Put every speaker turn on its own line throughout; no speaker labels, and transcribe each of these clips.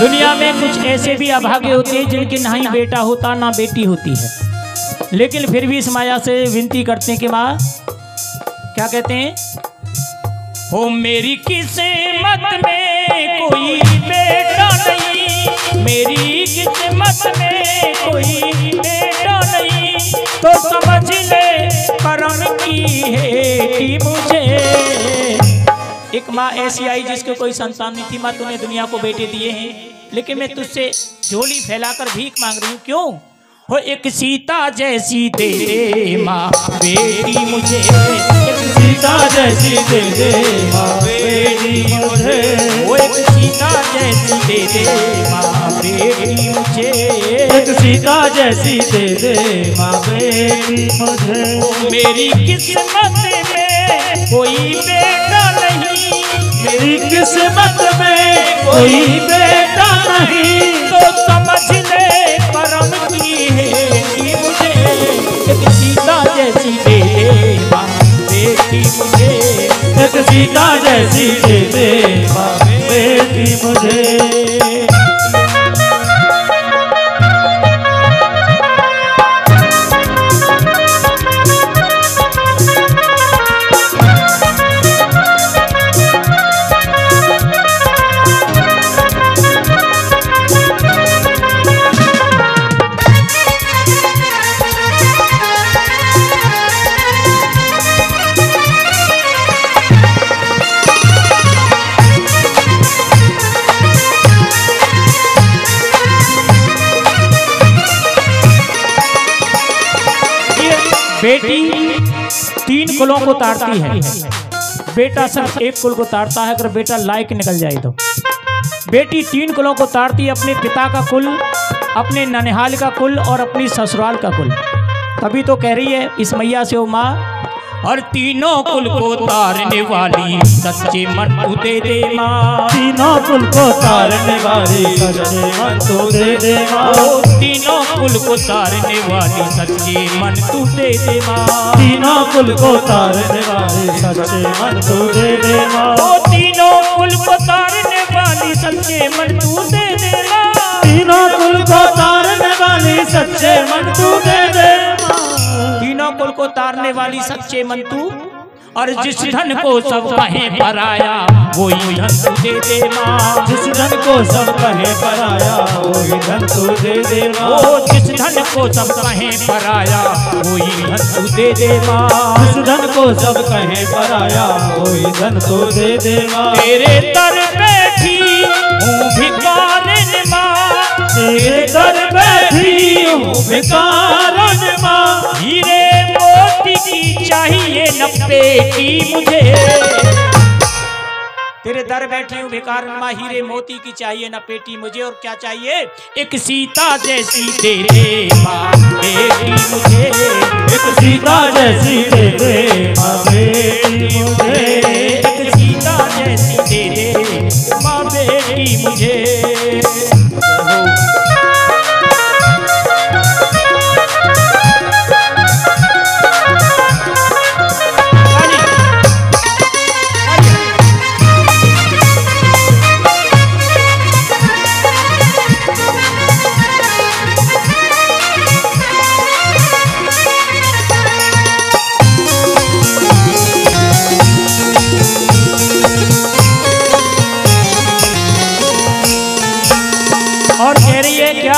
दुनिया में कुछ ऐसे भी अभागे होते हैं जिनके ना ही बेटा होता ना बेटी होती है, लेकिन फिर भी इस माया से विनती करते हैं कि माँ, क्या कहते हैं, हो मेरी किस्मत में कोई बेटा नहीं, मेरी किस्मत में कोई बेटा नहीं, तो समझ ले करम की है मुझे। एक माँ ऐसी आई जिसको कोई संतान नहीं थी, माँ तूने दुनिया को बेटे दिए हैं, लेकिन मैं तुझसे झोली फैलाकर भीख मांग रही हूँ, क्यों? हो एक सीता जैसी दे दे माँ बेटी मुझे, एक सीता जैसी दे दे माँ बेटी मुझे, वो एक सीता जैसी दे दे माँ बेटी मुझे, एक सीता जैसी दे दे माँ बेटी मुझे। मेरी किस्मत में कोई बेटा नहीं, मेरी किस्मत में कोई बेटा नहीं, तो समझ ले करम की है कि मुझे एक सीता जैसी दे दे माँ बेटी मुझे, एक सीता जैसी दे दे माँ बेटी मुझे। बेटी तीन कुलों को तारती है, बेटा सिर्फ एक कुल को तारता है, अगर बेटा लायक निकल जाए तो। बेटी तीन कुलों को तारती है, अपने पिता का कुल, अपने ननिहाल का कुल और अपनी ससुराल का कुल। तभी तो कह रही है इस मैया से, ओ माँ, और तीनों कुल को तारने वाली सच्चे मन तू दे दे माँ,
तीनों कुल को तारने वाली सच्चे मन तू दे दे माँ,
तीनों कुल को तारने वाली सच्चे मन तू दे दे माँ,
तीनों कुल को तारने वाली सच्चे मन तू दे दे माँ,
तीनों कुल को तारने वाली सच्चे मन तू दे दे माँ,
तीनों कुल को तारने वाली सच्चे मन तू दे दे माँ,
तीनों कुल को तारने वाली सच्चे मन तू, और जिस धन को सब कहें पराया वही धन तू दे दे माँ,
जिस धन को सब कहें पराया वही धन तू दे दे माँ,
जिस धन को सब कहें पराया वही धन तू दे दे माँ,
जिस धन को सब कहें पराया वही धन तू दे दे माँ।
तेरे दर बैठी हूँ भिखारिन माँ,
तेरे दर बैठी हूँ भिखारिन माँ,
हीरे मोती की चाहिए न पेटी मुझे, तेरे दर बैठी हूँ भिखारिन माँ, हीरे मोती की चाहिए न पेटी मुझे, और क्या चाहिए? एक सीता जैसी दे दे माँ बेटी मुझे,
एक सीता जैसी दे दे माँ बेटी मुझे,
एक सीता जैसी दे दे माँ बेटी मुझे। और कह रही है क्या,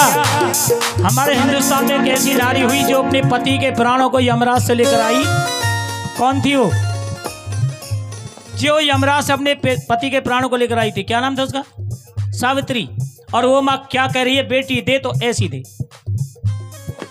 हमारे हिंदुस्तान में एक ऐसी नारी हुई जो अपने पति के प्राणों को यमराज से लेकर आई। कौन थी वो? जो यमराज से अपने पति के प्राणों को लेकर आई थी, क्या नाम था उसका? सावित्री। और वो माँ क्या कह रही है, बेटी दे तो ऐसी दे।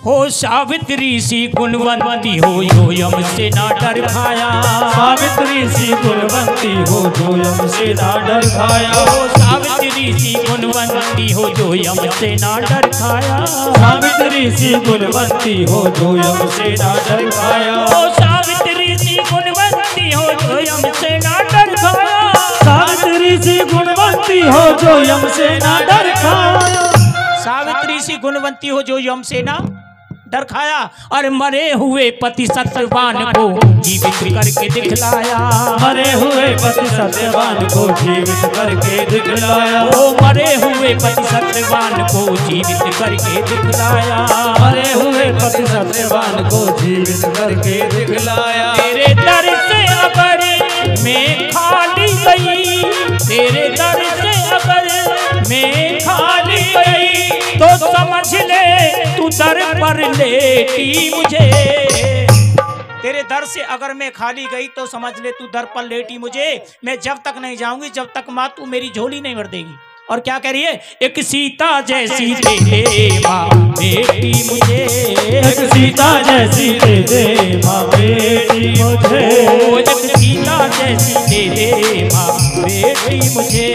हो सावित्री सी गुणवंती हो जो यम से ना डर खाया,
सावित्री सी गुणवंती हो जो यम से ना डर खाया,
हो सावित्री सी गुणवंती हो जो यम से ना डर खाया,
सावित्री सी गुणवंती हो जो यम से ना डर खाया,
हो सावित्री सी गुणवंती हो जो यम से ना डर खाया,
सावित्री सी गुणवंती हो जो यम से ना डर खाया,
सावित्री सी गुणवंती हो जो यम से ना डर खाया और मरे हुए पति सत्यवान को जीवित करके दिखलाया।
मरे हुए पति सत्यवान को जीवित करके दिखलाया।
ओ मरे हुए पति सत्यवान को जीवित करके दिखलाया।
मरे हुए पति सत्यवान को जीवित करके दिखलाया।
तेरे दर से अगर मैं खाली गई, तेरे दर से अगर मैं खाली गई, तो समझ ले तू दर पर लेटी मुझे। तेरे दर से अगर मैं खाली गई तो समझ ले तू दर पर लेटी मुझे। मैं जब तक नहीं जाऊंगी जब तक माँ तू मेरी झोली नहीं भर देगी। और क्या कह रही है? एक सीता जैसी दे दे माँ बेटी मुझे।
एक सीता जैसी दे दे माँ बेटी मुझे।
ओ एक सीता जैसी दे दे माँ बेटी मुझे।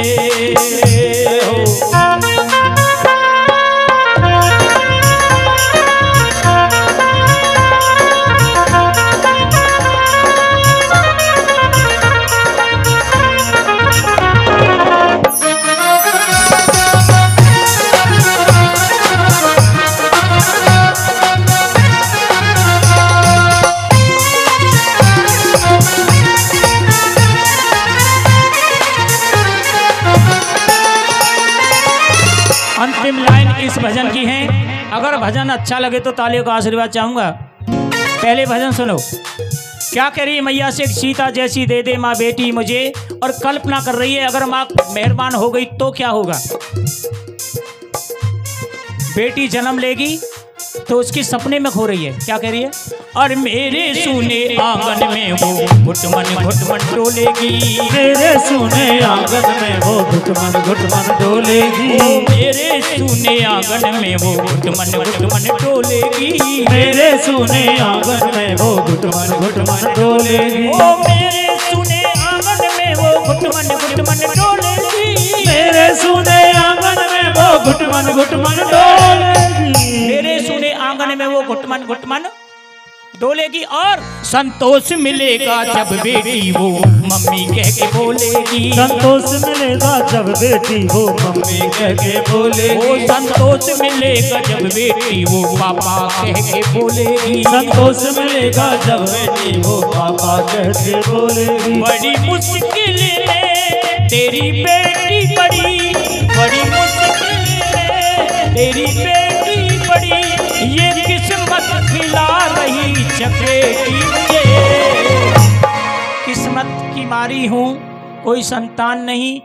अंतिम लाइन इस भजन की है। अगर भजन अच्छा लगे तो तालियों का आशीर्वाद चाहूंगा। पहले भजन सुनो। क्या कह रही है मैया से? सीता जैसी दे दे माँ बेटी मुझे। और कल्पना कर रही है अगर माँ मेहरबान हो गई तो क्या होगा। बेटी जन्म लेगी तो उसके सपने में खो रही है। क्या कह रही है? और मेरे सुने आंगन में वो घुटमन डोलेगी।
मेरे सुने आंगन में वो घुटमन डोलेगी।
मेरे सुने आंगन में वो घुटमन डोलेगी।
मेरे सुने आंगन में वो घुटमन डोलेगी।
ओ मेरे सुने आंगन में वो घुटमन डोलेगी।
मेरे सुने आंगन में वो घुटमन डोलेगी।
मेरे सुने आंगन में वो घुटमन डोलेगी। और संतोष मिलेगा जब बेटी वो मम्मी कह के बोलेगी।
संतोष मिलेगा जब बेटी वो मम्मी कह के बोलेगी।
ओ संतोष मिलेगा जब बेटी वो पापा कह के बोलेगी।
संतोष मिलेगा जब बेटी वो पापा कह के बोलेगी।
बड़ी मुश्किल में तेरी बेटी बड़ी, बड़ी मुश्किल में तेरी बेटी बड़ी, ये किस्मत खिला रही चपेटी मुझे। किस्मत की मारी हूँ कोई संतान नहीं,